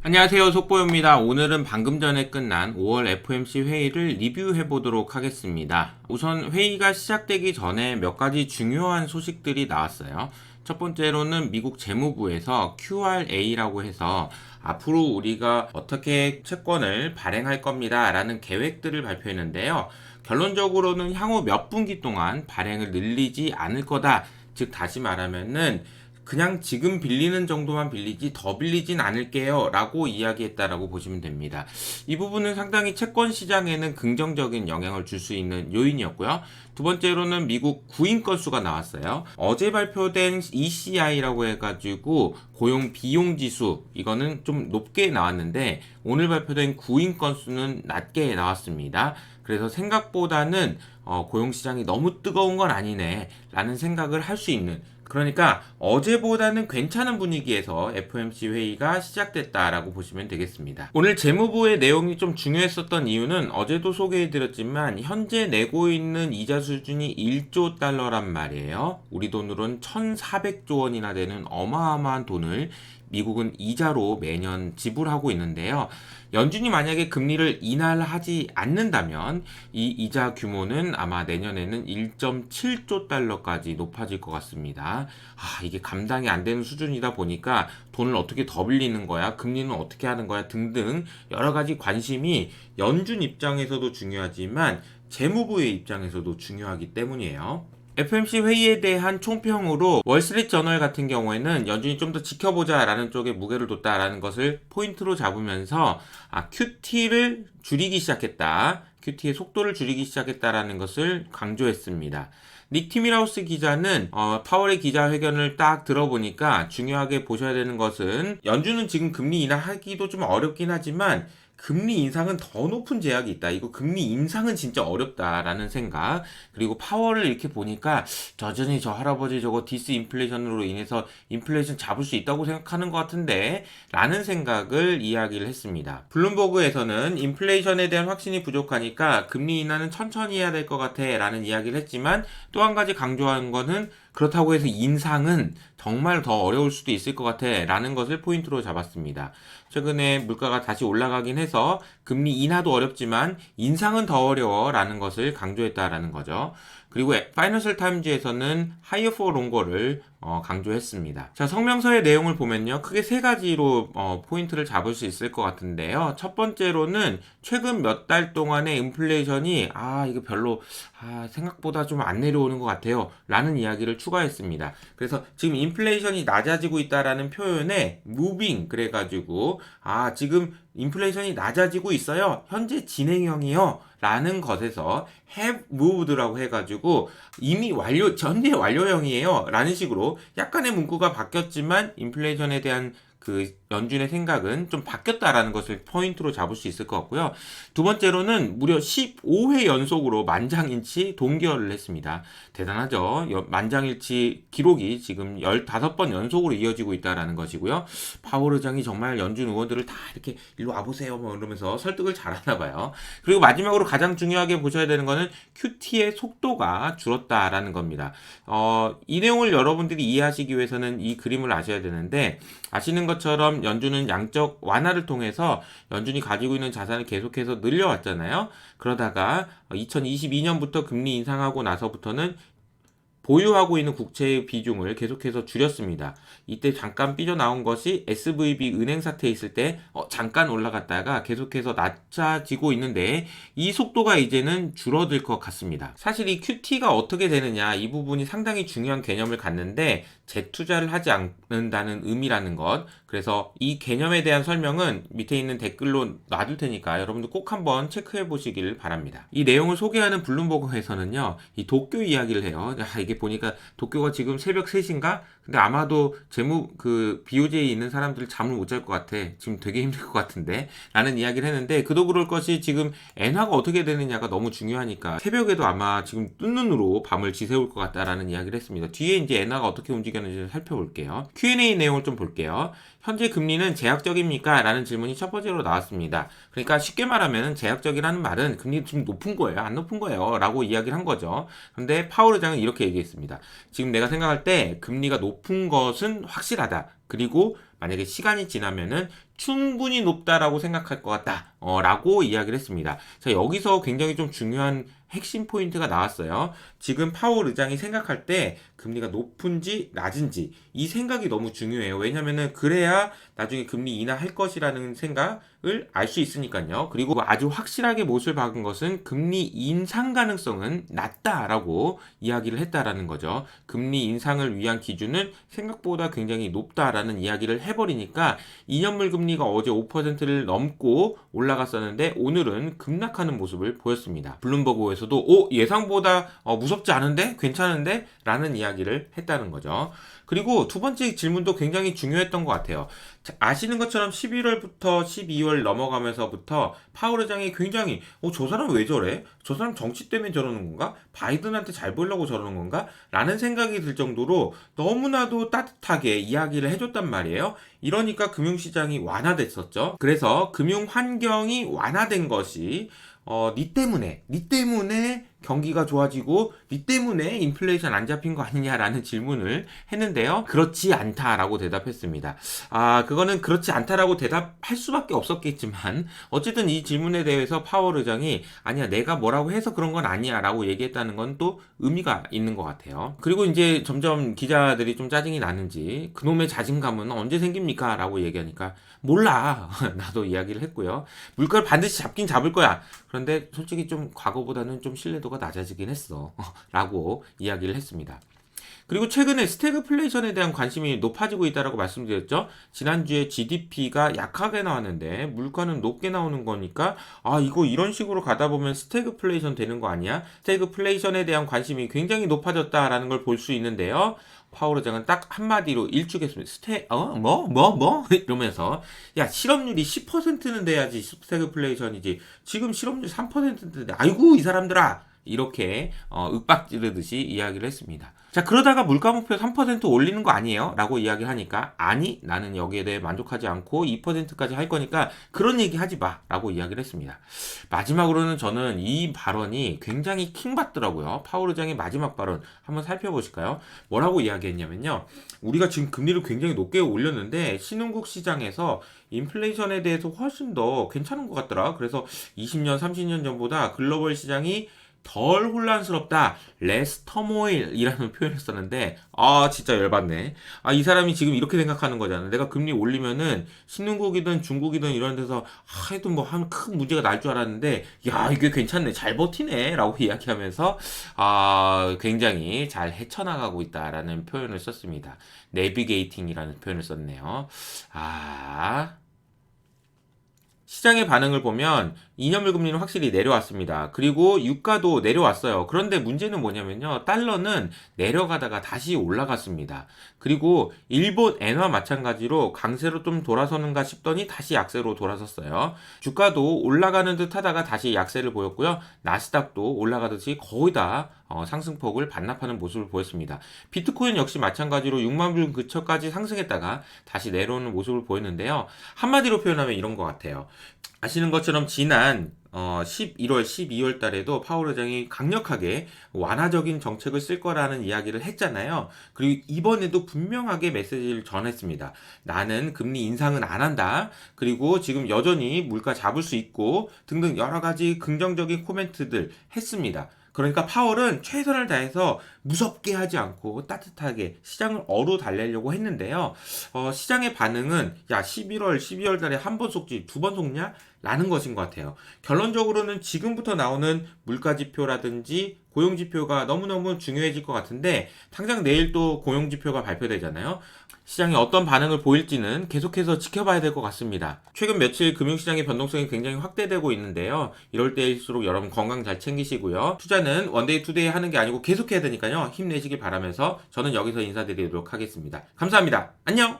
안녕하세요, 속보입니다. 오늘은 방금 전에 끝난 5월 FOMC 회의를 리뷰해 보도록 하겠습니다. 우선 회의가 시작되기 전에 몇 가지 중요한 소식들이 나왔어요. 첫 번째로는 미국 재무부에서 QRA라고 해서 앞으로 우리가 어떻게 채권을 발행할 겁니다 라는 계획들을 발표했는데요. 결론적으로는 향후 몇 분기 동안 발행을 늘리지 않을 거다. 즉 다시 말하면은 그냥 지금 빌리는 정도만 빌리지 더 빌리진 않을게요 라고 이야기했다라고 보시면 됩니다. 이 부분은 상당히 채권 시장에는 긍정적인 영향을 줄 수 있는 요인이었고요. 두 번째로는 미국 구인 건수가 나왔어요. 어제 발표된 ECI라고 해가지고 고용 비용 지수, 이거는 좀 높게 나왔는데 오늘 발표된 구인 건수는 낮게 나왔습니다. 그래서 생각보다는 고용 시장이 너무 뜨거운 건 아니네 라는 생각을 할 수 있는, 그러니까 어제보다는 괜찮은 분위기에서 FOMC 회의가 시작됐다라고 보시면 되겠습니다. 오늘 재무부의 내용이 좀 중요했었던 이유는 어제도 소개해드렸지만 현재 내고 있는 이자 수준이 1조 달러란 말이에요. 우리 돈으로는 1,400조 원이나 되는 어마어마한 돈을 미국은 이자로 매년 지불하고 있는데요. 연준이 만약에 금리를 인하하지 않는다면 이 이자 규모는 아마 내년에는 1.7조 달러까지 높아질 것 같습니다. 이게 감당이 안 되는 수준이다 보니까 돈을 어떻게 더 빌리는 거야? 금리는 어떻게 하는 거야? 등등 여러 가지 관심이 연준 입장에서도 중요하지만 재무부의 입장에서도 중요하기 때문이에요. FOMC 회의에 대한 총평으로 월스트리트 저널 같은 경우에는 연준이 좀 더 지켜보자 라는 쪽에 무게를 뒀다라는 것을 포인트로 잡으면서 QT를 줄이기 시작했다. QT의 속도를 줄이기 시작했다라는 것을 강조했습니다. 닉 티밀하우스 기자는 파월의 기자회견을 딱 들어보니까 중요하게 보셔야 되는 것은 연준은 지금 금리 인하하기도 좀 어렵긴 하지만 금리 인상은 더 높은 제약이 있다. 이거 금리 인상은 진짜 어렵다라는 생각. 그리고 파월을 이렇게 보니까 여전히 저 할아버지 저거 디스인플레이션으로 인해서 인플레이션 잡을 수 있다고 생각하는 것 같은데 라는 생각을 이야기를 했습니다. 블룸버그에서는 인플레이션에 대한 확신이 부족하니까 금리 인하는 천천히 해야 될 것 같아 라는 이야기를 했지만 또 한 가지 강조한 거는 그렇다고 해서 인상은 정말 더 어려울 수도 있을 것 같아 라는 것을 포인트로 잡았습니다. 최근에 물가가 다시 올라가긴 해서 금리 인하도 어렵지만 인상은 더 어려워 라는 것을 강조했다라는 거죠. 그리고 파이낸셜 타임즈에서는 하이어 포 롱거를 강조했습니다. 자, 성명서의 내용을 보면요. 크게 세 가지로 포인트를 잡을 수 있을 것 같은데요. 첫 번째로는 최근 몇 달 동안의 인플레이션이 이거 별로 생각보다 좀 안 내려오는 것 같아요 라는 이야기를 추가했습니다. 그래서 지금 인플레이션이 낮아지고 있다라는 표현에 moving 그래가지고 지금 인플레이션이 낮아지고 있어요. 현재 진행형이요. 라는 것에서 have moved라고 해가지고 이미 전제 완료형이에요. 라는 식으로 약간의 문구가 바뀌었지만 인플레이션에 대한 그 연준의 생각은 좀 바뀌었다라는 것을 포인트로 잡을 수 있을 것 같고요. 두 번째로는 무려 15회 연속으로 만장일치 동결을 했습니다. 대단하죠. 만장일치 기록이 지금 15번 연속으로 이어지고 있다라는 것이고요. 파월 의장이 정말 연준 의원들을 다 이렇게 일로 와보세요 뭐 이러면서 설득을 잘하나 봐요. 그리고 마지막으로 가장 중요하게 보셔야 되는 거는 QT의 속도가 줄었다라는 겁니다. 이 내용을 여러분들이 이해하시기 위해서는 이 그림을 아셔야 되는데, 아시는 것처럼 연준은 양적 완화를 통해서 연준이 가지고 있는 자산을 계속해서 늘려왔잖아요. 그러다가 2022년부터 금리 인상하고 나서부터는 보유하고 있는 국채의 비중을 계속해서 줄였습니다. 이때 잠깐 삐져나온 것이 SVB 은행 사태에 있을 때 잠깐 올라갔다가 계속해서 낮아지고 있는데 이 속도가 이제는 줄어들 것 같습니다. 사실 이 QT가 어떻게 되느냐, 이 부분이 상당히 중요한 개념을 갖는데 재투자를 하지 않는다는 의미라는 것, 그래서 이 개념에 대한 설명은 밑에 있는 댓글로 놔둘 테니까 여러분들 꼭 한번 체크해 보시길 바랍니다. 이 내용을 소개하는 블룸버그에서는요, 이 도쿄 이야기를 해요. 이게 보니까 도쿄가 지금 새벽 3시인가? 근데 아마도 BOJ에 있는 사람들 잠을 못 잘 것 같아. 지금 되게 힘들 것 같은데 라는 이야기를 했는데, 그도 그럴 것이 지금 엔화가 어떻게 되느냐가 너무 중요하니까 새벽에도 아마 지금 뜬 눈으로 밤을 지새울 것 같다라는 이야기를 했습니다. 뒤에 이제 엔화가 어떻게 움직였는지 살펴볼게요. Q&A 내용을 좀 볼게요. 현재 금리는 제약적입니까? 라는 질문이 첫 번째로 나왔습니다. 그러니까 쉽게 말하면 제약적이라는 말은 금리 지금 높은 거예요? 안 높은 거예요? 라고 이야기를 한 거죠. 근데 파월 의장은 이렇게 얘기했습니다. 지금 내가 생각할 때 금리가 높은 것은 확실하다. 그리고 만약에 시간이 지나면은 충분히 높다라고 생각할 것 같다. 라고 이야기를 했습니다. 자, 여기서 굉장히 좀 중요한 핵심 포인트가 나왔어요. 지금 파월 의장이 생각할 때 금리가 높은지 낮은지 이 생각이 너무 중요해요. 왜냐면은 그래야 나중에 금리 인하할 것이라는 생각을 알 수 있으니까요. 그리고 아주 확실하게 못을 박은 것은 금리 인상 가능성은 낮다라고 이야기를 했다라는 거죠. 금리 인상을 위한 기준은 생각보다 굉장히 높다라는 이야기를 해버리니까 2년물 금리가 어제 5%를 넘고 올라갔었는데 오늘은 급락하는 모습을 보였습니다. 블룸버그에서도 예상보다 무섭지 않은데? 괜찮은데? 라는 이야기를 했다는 거죠. 그리고 두 번째 질문도 굉장히 중요했던 것 같아요. 아시는 것처럼 11월부터 12월 넘어가면서부터 파월 의장이 굉장히 저 사람 왜 저래? 저 사람 정치 때문에 저러는 건가? 바이든한테 잘 보이려고 저러는 건가? 라는 생각이 들 정도로 너무나도 따뜻하게 이야기를 해줬단 말이에요. 이러니까 금융시장이 완화됐었죠. 그래서 금융 환경이 완화된 것이 니 때문에 경기가 좋아지고 니 때문에 인플레이션 안 잡힌 거 아니냐라는 질문을 했는데요. 그렇지 않다라고 대답했습니다. 그거는 그렇지 않다라고 대답할 수밖에 없었겠지만 어쨌든 이 질문에 대해서 파월 의장이 아니야 내가 뭐라고 해서 그런 건 아니야 라고 얘기했다는 건 또 의미가 있는 것 같아요. 그리고 이제 점점 기자들이 좀 짜증이 나는지 그놈의 자신감은 언제 생깁니까? 라고 얘기하니까 몰라. 나도 이야기를 했고요. 물가를 반드시 잡긴 잡을 거야. 그런데 솔직히 좀 과거보다는 좀 신뢰도가 낮아지긴 했어. 라고 이야기를 했습니다. 그리고 최근에 스태그플레이션에 대한 관심이 높아지고 있다고 말씀드렸죠. 지난주에 GDP가 약하게 나왔는데 물가는 높게 나오는 거니까 이거 이런 식으로 가다 보면 스태그플레이션 되는 거 아니야? 스태그플레이션에 대한 관심이 굉장히 높아졌다라는 걸 볼 수 있는데요. 파월 의장은 딱 한마디로 일축했습니다. 이러면서 야 실업률이 10%는 돼야지 스태그플레이션이지 지금 실업률 3%인데 아이고 이 사람들아 이렇게 윽박지르듯이 이야기를 했습니다. 자 그러다가 물가 목표 3% 올리는 거 아니에요? 라고 이야기하니까 아니 나는 여기에 대해 만족하지 않고 2%까지 할 거니까 그런 얘기 하지 마 라고 이야기를 했습니다. 마지막으로는 저는 이 발언이 굉장히 킹받더라고요. 파월 의장의 마지막 발언 한번 살펴보실까요? 뭐라고 이야기했냐면요. 우리가 지금 금리를 굉장히 높게 올렸는데 신흥국 시장에서 인플레이션에 대해서 훨씬 더 괜찮은 것 같더라. 그래서 20년 30년 전보다 글로벌 시장이 덜 혼란스럽다. less turmoil이라는 표현을 썼는데 진짜 열받네. 이 사람이 지금 이렇게 생각하는 거잖아. 내가 금리 올리면은 신흥국이든 중국이든 이런 데서 해도 뭐 한 큰 문제가 날 줄 알았는데 야 이게 괜찮네. 잘 버티네. 라고 이야기하면서 굉장히 잘 헤쳐나가고 있다라는 표현을 썼습니다. 내비게이팅이라는 표현을 썼네요. 시장의 반응을 보면 2년물 금리는 확실히 내려왔습니다. 그리고 유가도 내려왔어요. 그런데 문제는 뭐냐면요. 달러는 내려가다가 다시 올라갔습니다. 그리고 일본 엔화 마찬가지로 강세로 좀 돌아서는가 싶더니 다시 약세로 돌아섰어요. 주가도 올라가는 듯 하다가 다시 약세를 보였고요. 나스닥도 올라가듯이 거의 다 상승폭을 반납하는 모습을 보였습니다. 비트코인 역시 마찬가지로 6만 불 근처까지 상승했다가 다시 내려오는 모습을 보였는데요. 한마디로 표현하면 이런 것 같아요. 아시는 것처럼 지난 11월, 12월 달에도 파월 의장이 강력하게 완화적인 정책을 쓸 거라는 이야기를 했잖아요. 그리고 이번에도 분명하게 메시지를 전했습니다. 나는 금리 인상은 안 한다. 그리고 지금 여전히 물가 잡을 수 있고 등등 여러 가지 긍정적인 코멘트들 했습니다. 그러니까 파월은 최선을 다해서 무섭게 하지 않고 따뜻하게 시장을 어루달래려고 했는데요. 시장의 반응은 야 11월, 12월 달에 한 번 속지 두 번 속냐? 라는 것인 것 같아요. 결론적으로는 지금부터 나오는 물가지표라든지 고용지표가 너무너무 중요해질 것 같은데 당장 내일 또 고용지표가 발표되잖아요. 시장이 어떤 반응을 보일지는 계속해서 지켜봐야 될 것 같습니다. 최근 며칠 금융시장의 변동성이 굉장히 확대되고 있는데요. 이럴 때일수록 여러분 건강 잘 챙기시고요. 투자는 원데이 투데이 하는 게 아니고 계속해야 되니까요. 힘내시길 바라면서 저는 여기서 인사드리도록 하겠습니다. 감사합니다. 안녕!